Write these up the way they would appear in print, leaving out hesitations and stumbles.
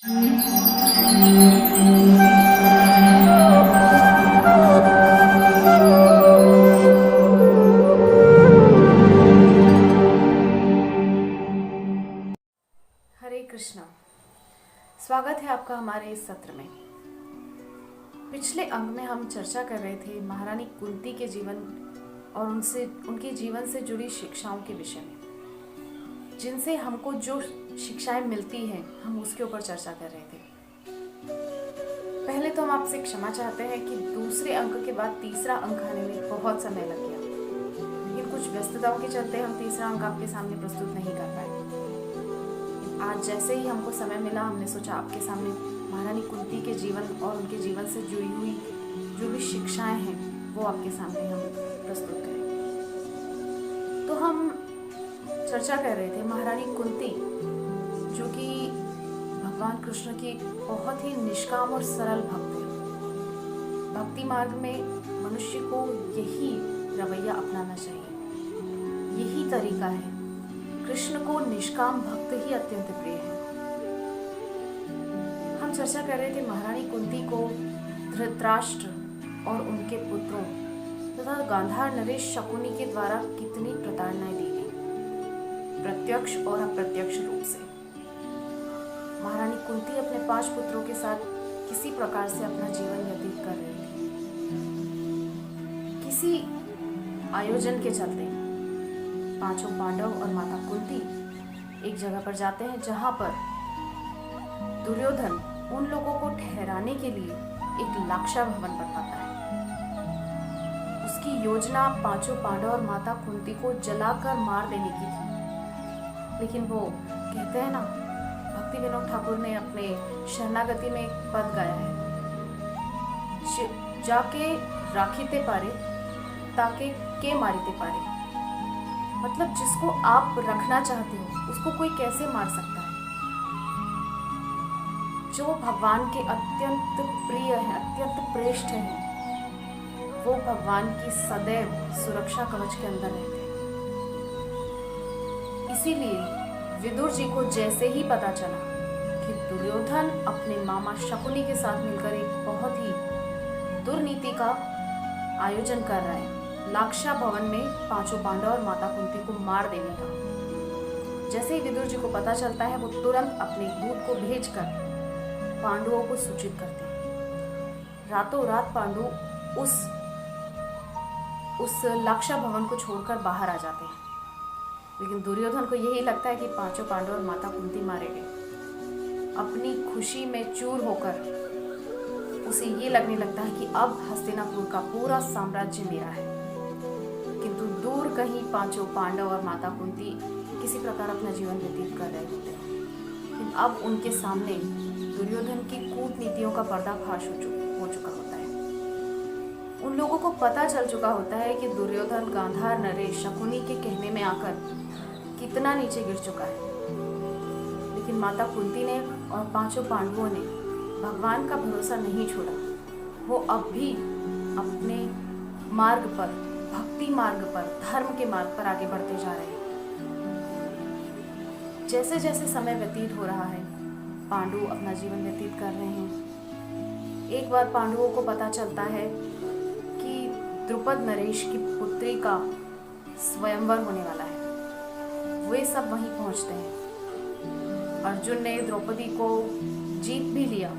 हरे कृष्णा। स्वागत है आपका हमारे इस सत्र में। पिछले अंक में हम चर्चा कर रहे थे महारानी कुंती के जीवन और उनके जीवन से जुड़ी शिक्षाओं के विषय में, जिनसे हमको जो शिक्षाएं मिलती हैं हम उसके ऊपर चर्चा कर रहे थे। पहले तो हम आपसे क्षमा चाहते हैं कि दूसरे अंक के बाद तीसरा अंक आने में बहुत समय लग गया, लेकिन कुछ व्यस्तताओं के चलते हम तीसरा अंक आपके सामने प्रस्तुत नहीं कर पाए। आज जैसे ही हमको समय मिला, हमने सोचा आपके सामने महारानी कुंती के जीवन और उनके जीवन से जुड़ी हुई जो भी शिक्षाएं हैं वो आपके सामने हम प्रस्तुत करें। तो हम चर्चा कर रहे थे महारानी कुंती, जो कि भगवान कृष्ण की बहुत ही निष्काम और सरल भक्त है। भक्ति मार्ग में मनुष्य को यही रवैया अपनाना चाहिए, यही तरीका है। कृष्ण को निष्काम भक्त ही अत्यंत प्रिय है। हम चर्चा कर रहे थे महारानी कुंती को धृतराष्ट्र और उनके पुत्रों तथा गांधार नरेश शकुनी के द्वारा कितनी प्रताड़नाएं दी गई, प्रत्यक्ष और अप्रत्यक्ष रूप से। महारानी कुंती अपने 5 पुत्रों के साथ किसी प्रकार से अपना जीवन व्यतीत कर रही थी। किसी आयोजन के चलते 5 पांडव और माता कुंती एक जगह पर जाते हैं, जहां पर दुर्योधन उन लोगों को ठहराने के लिए एक लाक्षा भवन बनवाता है। उसकी योजना 5 पांडव और माता कुंती को जलाकर मार देने की थी, लेकिन वो कहते हैं ना, भक्ति विनोद ठाकुर ने अपने शरणागति में एक पद गाया है, जाके राखीते पारे ताके के मारीते पारे। मतलब जिसको आप रखना चाहते हो उसको कोई कैसे मार सकता है। जो भगवान के अत्यंत प्रिय है, अत्यंत प्रेष्ठ है, वो भगवान की सदैव सुरक्षा कवच के अंदर रहते हैं। इसीलिए विदुर जी को जैसे ही पता चला कि दुर्योधन अपने मामा शकुनी के साथ मिलकर एक बहुत ही दुर्नीति का आयोजन कर रहा है, लाक्षा भवन में 5 पांडव और माता कुंती को मार देने का, जैसे ही विदुर जी को पता चलता है, वो तुरंत अपने दूत को भेजकर पांडवों को सूचित करते हैं। रातों रात पांडु उस लाक्षा भवन को छोड़कर बाहर आ जाते हैं, लेकिन दुर्योधन को यही लगता है कि 5 पांडव और माता कुंती मारे गए। अपनी खुशी में चूर होकर उसे ये लगने लगता है कि अब हस्तिनापुर का पूरा साम्राज्य मेरा है। किंतु दूर कहीं 5 पांडव और माता कुंती किसी प्रकार अपना जीवन व्यतीत कर रहे होते हैं। लेकिन अब उनके सामने दुर्योधन की कूटनीतियों का पर्दाफाश हो चुका होता है। उन लोगों को पता चल चुका होता है कि दुर्योधन गांधार नरेश शकुनी के कहने में आकर कितना नीचे गिर चुका है। लेकिन माता कुंती ने और 5 पांडवों ने भगवान का भरोसा नहीं छोड़ा। वो अब भी अपने मार्ग पर, भक्ति मार्ग पर, धर्म के मार्ग पर आगे बढ़ते जा रहे हैं। जैसे जैसे समय व्यतीत हो रहा है, पांडु अपना जीवन व्यतीत कर रहे हैं। एक बार पांडवों को पता चलता है कि द्रुपद नरेश की पुत्री का स्वयंवर होने वाला है। वे सब वहीं पहुंचते हैं। अर्जुन ने द्रौपदी को जीत भी लिया,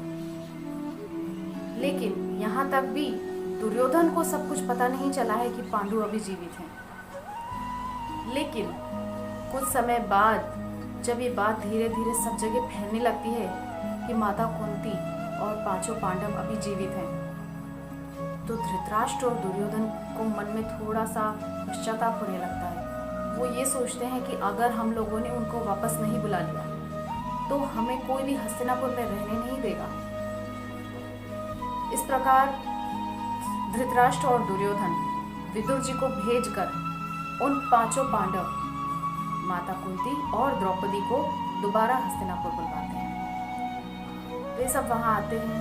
लेकिन यहाँ तक भी दुर्योधन को सब कुछ पता नहीं चला है कि पांडु अभी जीवित हैं। लेकिन कुछ समय बाद जब ये बात धीरे धीरे सब जगह फैलने लगती है कि माता कुंती और 5 पांडव अभी जीवित हैं, तो धृतराष्ट्र और दुर्योधन को मन में थोड़ा सा पश्चाताप होने लगता है। वो ये सोचते हैं कि अगर हम लोगों ने उनको वापस नहीं बुला लिया तो हमें कोई भी हस्तिनापुर में रहने नहीं देगा। इस प्रकार धृतराष्ट्र और दुर्योधन विदुर जी को भेजकर उन 5 पांडव, माता कुंती और द्रौपदी को दोबारा हस्तिनापुर बुलवाते हैं। वे सब वहां आते हैं,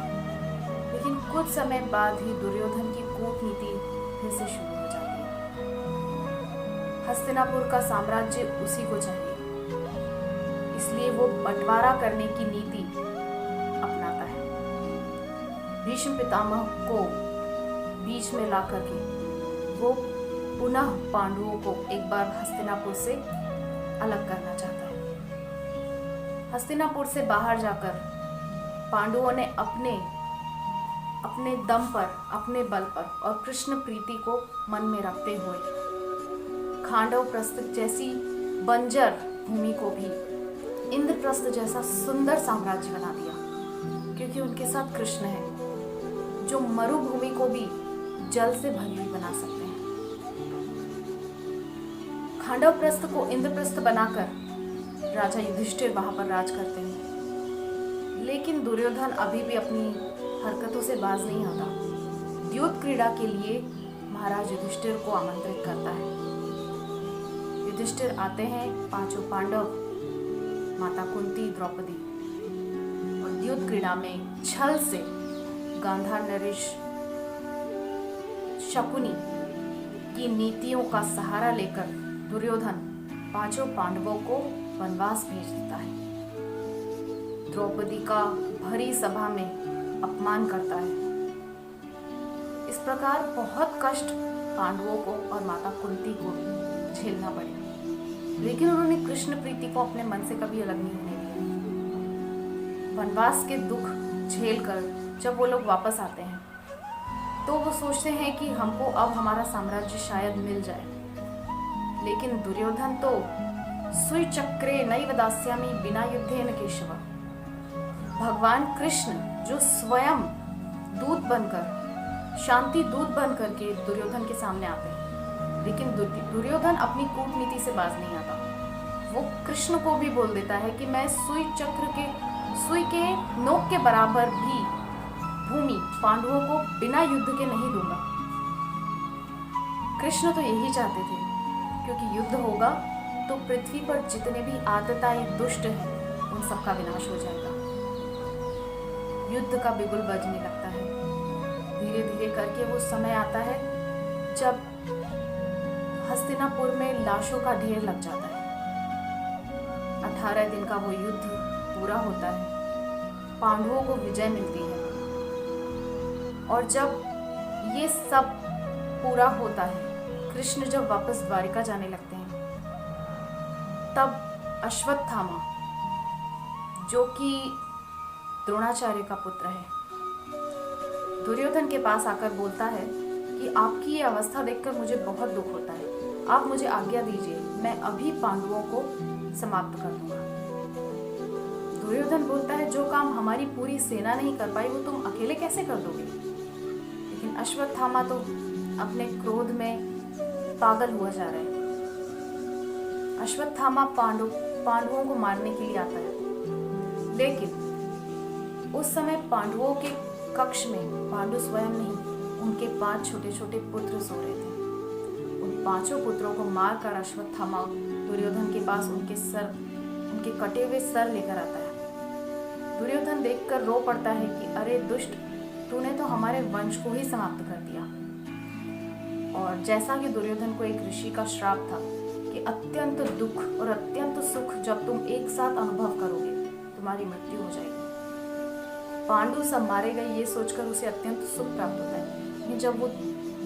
लेकिन कुछ समय बाद ही दुर्योधन की कूटनीति फिर से शुरू हो जाती है। हस्तिनापुर का साम्राज्य उसी को चाहिए, इसलिए वो बंटवारा करने की नीति भीष्म पितामह को बीच में ला करके वो पुनः पांडवों को एक बार हस्तिनापुर से अलग करना चाहता है। हस्तिनापुर से बाहर जाकर पांडवों ने अपने दम पर, अपने बल पर और कृष्ण प्रीति को मन में रखते हुए खांडव जैसी बंजर भूमि को भी इंद्रप्रस्थ जैसा सुंदर साम्राज्य बना दिया, क्योंकि उनके साथ कृष्ण है जो मरुभूमि को भी जल से भरी हुई बना सकते हैं। खांडवप्रस्थ को इंद्रप्रस्थ बनाकर राजा युधिष्ठिर वहां पर राज करते हैं, लेकिन दुर्योधन अभी भी अपनी हरकतों से बाज नहीं आता। द्यूत क्रीड़ा के लिए महाराज युधिष्ठिर को आमंत्रित करता है। युधिष्ठिर आते हैं, पांचों पांडव, माता कुंती, द्रौपदी, और द्यूत क्रीड़ा में छल से गांधार नरेश शकुनी की नीतियों का सहारा लेकर दुर्योधन पांचों पांडवों को वनवास भेज देता है। द्रौपदी का भरी सभा में अपमान करता है। इस प्रकार बहुत कष्ट पांडवों को और माता कुंती को झेलना पड़े, लेकिन उन्होंने कृष्ण प्रीति को अपने मन से कभी अलग नहीं होने दिया। वनवास के दुख झेलकर जब वो लोग वापस आते हैं तो वो सोचते हैं कि हमको अब हमारा साम्राज्य शायद मिल जाए, लेकिन दुर्योधन तो सुई चक्रे नैव दास्यामि बिना युद्धेन केशव, भगवान कृष्ण जो स्वयं दूत बनकर, शांति दूत बनकर के दुर्योधन के सामने आते हैं, लेकिन दुर्योधन अपनी कूटनीति से बाज नहीं आता। वो कृष्ण को भी बोल देता है कि मैं सुई के नोक के बराबर भी भूमि पांडवों को बिना युद्ध के नहीं दूंगा। कृष्ण तो यही चाहते थे, क्योंकि युद्ध होगा तो पृथ्वी पर जितने भी आतताई दुष्ट हैं उन सबका विनाश हो जाएगा। युद्ध का बिगुल बजने लगता है। धीरे धीरे करके वो समय आता है जब हस्तिनापुर में लाशों का ढेर लग जाता है। 18 दिन का वो युद्ध पूरा होता है, पांडवों को विजय मिलती है, और जब ये सब पूरा होता है, कृष्ण जब वापस द्वारिका जाने लगते हैं, तब अश्वत्थामा जो कि द्रोणाचार्य का पुत्र है, दुर्योधन के पास आकर बोलता है कि आपकी ये अवस्था देखकर मुझे बहुत दुख होता है, आप मुझे आज्ञा दीजिए, मैं अभी पांडवों को समाप्त कर दूंगा। दुर्योधन बोलता है जो काम हमारी पूरी सेना नहीं कर पाई वो तुम अकेले कैसे कर दोगे। लेकिन अश्वत्थामा तो अपने क्रोध में पागल हुआ जा रहा है। अश्वत्थामा पांडवों को मारने के लिए आता है, लेकिन उस समय पांडवों के कक्ष में पांडु स्वयं नहीं, उनके 5 छोटे छोटे पुत्र सो रहे थे। उन 5 पुत्रों को मारकर अश्वत्थामा दुर्योधन के पास उनके कटे हुए सर लेकर आता है। दुर्योधन देखकर रो पड़ता है कि अरे दुष्ट, तूने तो हमारे वंश को ही समाप्त कर दिया। और जैसा कि दुर्योधन को एक ऋषि का श्राप था कि अत्यंत दुख और अत्यंत सुख जब तुम एक साथ अनुभव करोगे तुम्हारी मृत्यु हो जाएगी। पांडु सब मारे गए ये सोचकर उसे अत्यंत सुख प्राप्त होता है, लेकिन जब वो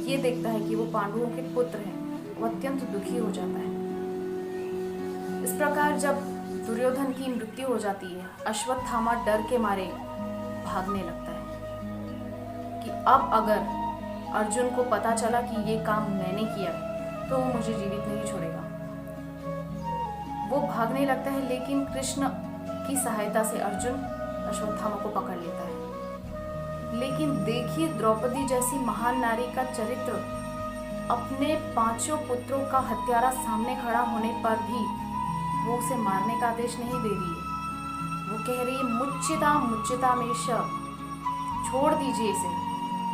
ये देखता है कि वो पांडवों के पुत्र हैं, वो अत्यंत दुखी हो जाता है। इस प्रकार जब दुर्योधन की मृत्यु हो जाती है, अश्वत्थामा डर के मारे भागने लगता है कि अब अगर अर्जुन को पता चला कि ये काम मैंने किया तो वो मुझे जीवित नहीं छोड़ेगा। वो भागने लगता है, लेकिन कृष्ण की सहायता से अर्जुन अश्वत्थामा को पकड़ लेता है। लेकिन देखिए, द्रौपदी जैसी महान नारी का चरित्र अपने 5 पुत्रों का हत्यारा सामने खड़ा होने पर भी वो उसे मारने का आदेश नहीं दे रही है। वो कह रही है मुच्चिता मेष, छोड़ दीजिए इसे,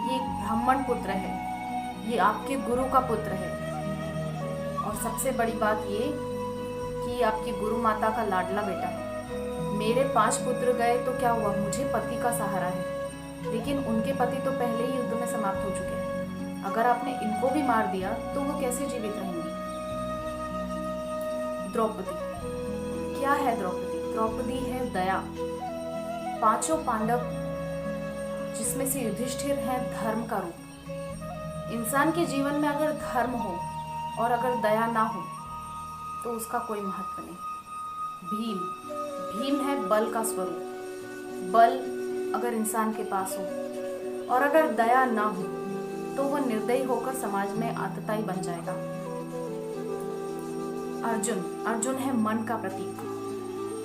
ये एक ब्राह्मण पुत्र है, ये आपके गुरु का पुत्र है, और सबसे बड़ी बात ये कि आपकी गुरु माता का लाडला बेटा है। मेरे 5 पुत्र गए तो क्या हुआ, मुझे पति का सहारा है, लेकिन उनके पति तो पहले ही युद्ध में समाप्त हो चुके हैं। अगर आपने इनको भी मार दिया तो वो कैसे जीवित रहेंगी। द्रौपदी क्या है? द्रौपदी है दया। 5 पांडव जिसमें से युधिष्ठिर है धर्म का रूप। इंसान के जीवन में अगर धर्म हो और अगर दया ना हो तो उसका कोई महत्व नहीं। भीम है बल का स्वरूप। बल अगर इंसान के पास हो और अगर दया ना हो तो वह निर्दयी होकर समाज में आतताई बन जाएगा। अर्जुन है मन का प्रतीक।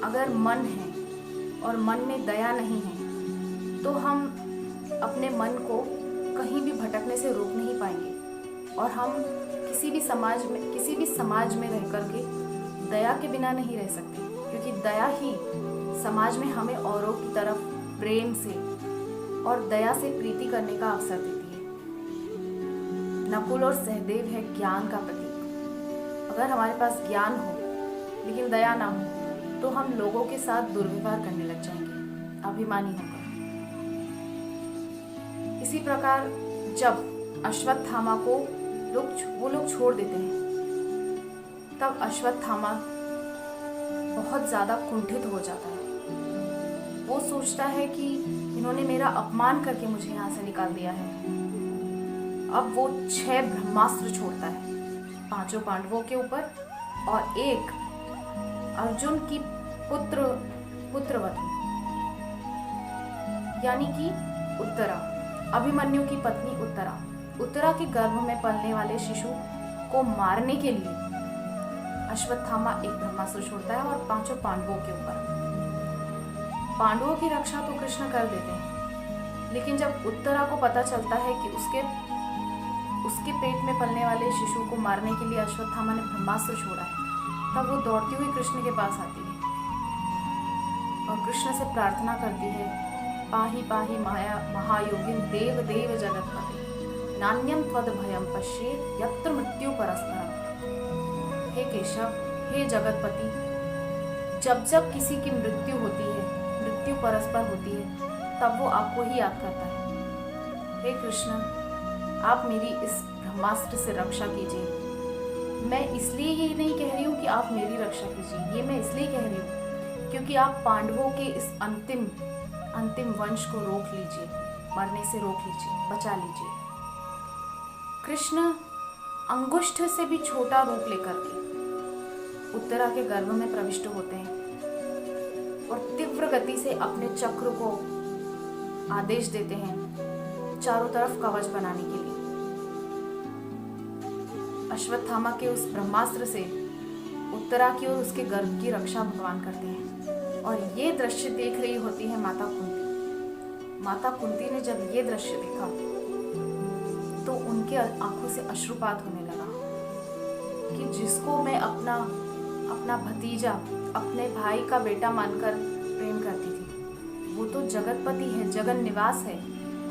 अगर मन है और मन में दया नहीं है तो हम अपने मन को कहीं भी भटकने से रोक नहीं पाएंगे और हम किसी भी समाज में रह करके दया के बिना नहीं रह सकते, क्योंकि दया ही समाज में हमें औरों की तरफ प्रेम से और दया से प्रीति करने का अवसर देती है। नकुल और सहदेव है ज्ञान का प्रतीक। अगर हमारे पास ज्ञान हो लेकिन दया ना हो तो हम लोगों के साथ दुर्व्यवहार करने लग जाएंगे, अभिमानी होकर। इसी प्रकार जब अश्वत्थामा को वो लोग छोड़ देते हैं तब अश्वत्थामा बहुत ज्यादा कुंठित हो जाता है। वो सोचता है कि इन्होंने मेरा अपमान करके मुझे यहाँ से निकाल दिया है। अब वो 6 ब्रह्मास्त्र छोड़ता है 5 पांडवों के ऊपर और एक अर्जुन की पुत्रवधू यानी कि उत्तरा, अभिमन्यु की पत्नी उत्तरा के गर्भ में पलने वाले शिशु को मारने के लिए अश्वत्थामा एक ब्रह्मास्त्र छोड़ता है और 5 पांडवों के ऊपर। पांडवों की रक्षा तो कृष्ण कर देते हैं, लेकिन जब उत्तरा को पता चलता है कि उसके पेट में पलने वाले शिशु को मारने के लिए अश्वत्थामा ने ब्रह्मास्त्र छोड़ा है, तब वो दौड़ती हुई कृष्ण के पास आती है और कृष्ण से प्रार्थना करती है, पाहि पाहि महायोगिन देव देव जगतपते नान्यम त्वद भयम पश्ये यत्र मृत्यु परस्परम। हे केशव, हे जगतपति, जब किसी की मृत्यु होती है, मृत्यु परस्पर होती है, तब वो आपको ही याद करता है। हे कृष्ण, आप मेरी इस ब्रह्मास्त्र से रक्षा कीजिए। मैं इसलिए ये नहीं कह रही हूँ कि आप मेरी रक्षा कीजिए, ये मैं इसलिए कह रही हूँ क्योंकि आप पांडवों के इस अंतिम वंश को रोक लीजिए, मरने से रोक लीजिए, बचा लीजिए। कृष्ण अंगुष्ठ से भी छोटा रूप लेकर के उत्तरा के गर्भ में प्रविष्ट होते हैं और तीव्र गति से अपने चक्र को आदेश देते हैं चारों तरफ कवच बनाने के लिए। अश्वत्थामा के उस ब्रह्मास्त्र से उत्तरा की और उसके गर्भ की रक्षा भगवान करते हैं और ये दृश्य देख रही होती है माता कुंती। माता कुंती ने जब ये दृश्य देखा तो उनके आंखों से अश्रुपात होने लगा कि जिसको मैं अपना भतीजा, अपने भाई का बेटा मानकर प्रेम करती थी, वो तो जगतपति है, जगन निवास है,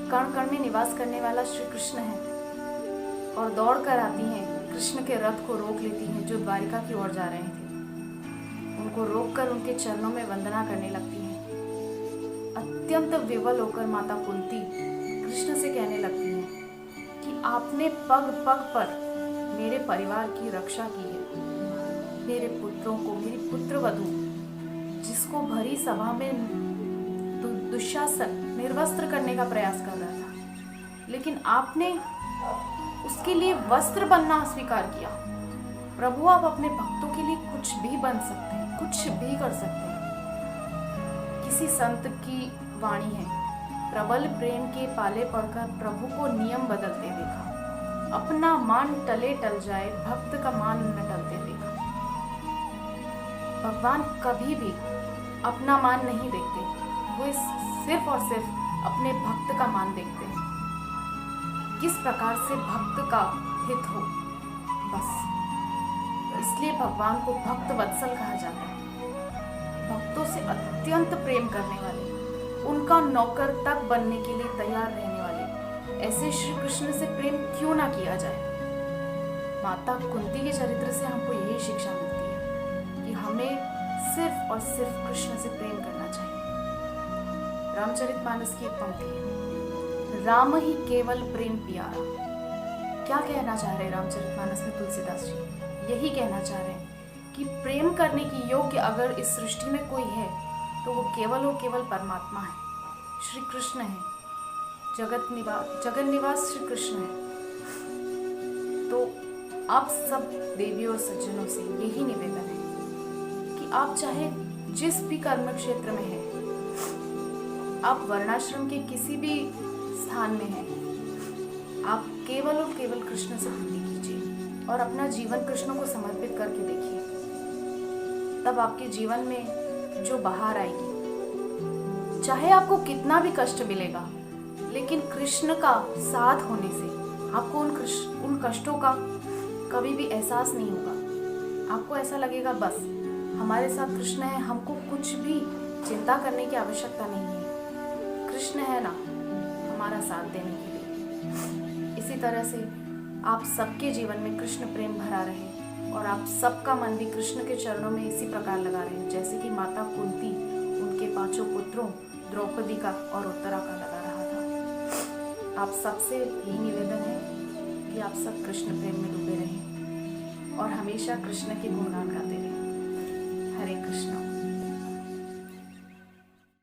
कण कण में निवास करने वाला श्री कृष्ण है। और दौड़ कर आती हैं, कृष्ण के रथ को रोक लेती हैं जो द्वारिका की ओर जा रहे थे। उनको रोककर उनके चरणों में वंदना करने लगती हैं। अत्यंत विवल होकर माता कुंती कृष्ण से कहने लगती हैं कि आपने पग पग पर मेरे परिवार की रक्षा की है, मेरे पुत्रों को, मेरी पुत्रवधू जिसको भरी सभा में दुशासन निर्वस्त्र करने का प्रयास कर रहा था, लेकिन आपने उसके लिए वस्त्र बनना स्वीकार किया। प्रभु, आप अपने भक्तों के लिए कुछ भी बन सकते हैं, कुछ भी कर सकते हैं। किसी संत की वाणी है, प्रबल प्रेम के पाले पड़कर प्रभु को नियम बदलते देखा, अपना मान टले टल जाए, भक्त का मान न टलते देखा। भगवान कभी भी अपना मान नहीं देखते, वो सिर्फ और सिर्फ अपने भक्त का मान देखते हैं, किस प्रकार से भक्त का हित हो, बस। इसलिए भगवान को भक्त वत्सल कहा जाता है। भक्तों से अत्यंत प्रेम करने वाले, उनका नौकर तक बनने के लिए तैयार रहने वाले, ऐसे श्री कृष्ण से प्रेम क्यों ना किया जाए। माता कुंती के चरित्र से हमको यही शिक्षा मिलती है कि हमें सिर्फ और सिर्फ कृष्ण से प्रेम करना चाहिए। रामचरितमानस की एक पंक्ति है, राम ही केवल प्रेम प्यारा। क्या कहना चाह रहे रामचरितमानस में तुलसीदास जी? यही कहना चाह रहे हैं कि प्रेम करने की योग्य अगर इस सृष्टि में कोई है तो वो केवल और केवल परमात्मा है, श्री कृष्ण है। जगन निवास श्री कृष्ण है। तो आप सब देवियों और सज्जनों से यही निवेदन है कि आप चाहे जिस भी कर्म क्षेत्र में हैं, आप वर्णाश्रम के किसी भी स्थान में हैं, आप केवल और केवल कृष्ण से भक्ति कीजिए और अपना जीवन कृष्ण को समर्पित करके देखिए। तब आपके जीवन में जो बहार आएगी, चाहे आपको कितना भी कष्ट मिलेगा, लेकिन कृष्ण का साथ होने से आपको उन कष्टों का कभी भी एहसास नहीं होगा। आपको ऐसा लगेगा बस हमारे साथ कृष्ण है, हमको कुछ भी चिंता करने की आवश्यकता नहीं है, कृष्ण है ना हमारा साथ देने के लिए। इसी तरह से आप सबके जीवन में कृष्ण प्रेम भरा रहे और आप सबका मन भी कृष्ण के चरणों में इसी प्रकार लगा रहे, जैसे कि माता कुंती उनके 5 पुत्रों द्रौपदी का और उत्तरा का लगा रहा था। आप सबसे यही निवेदन है कि आप सब कृष्ण प्रेम में डूबे रहें और हमेशा कृष्ण के गुणगान गाते रहें।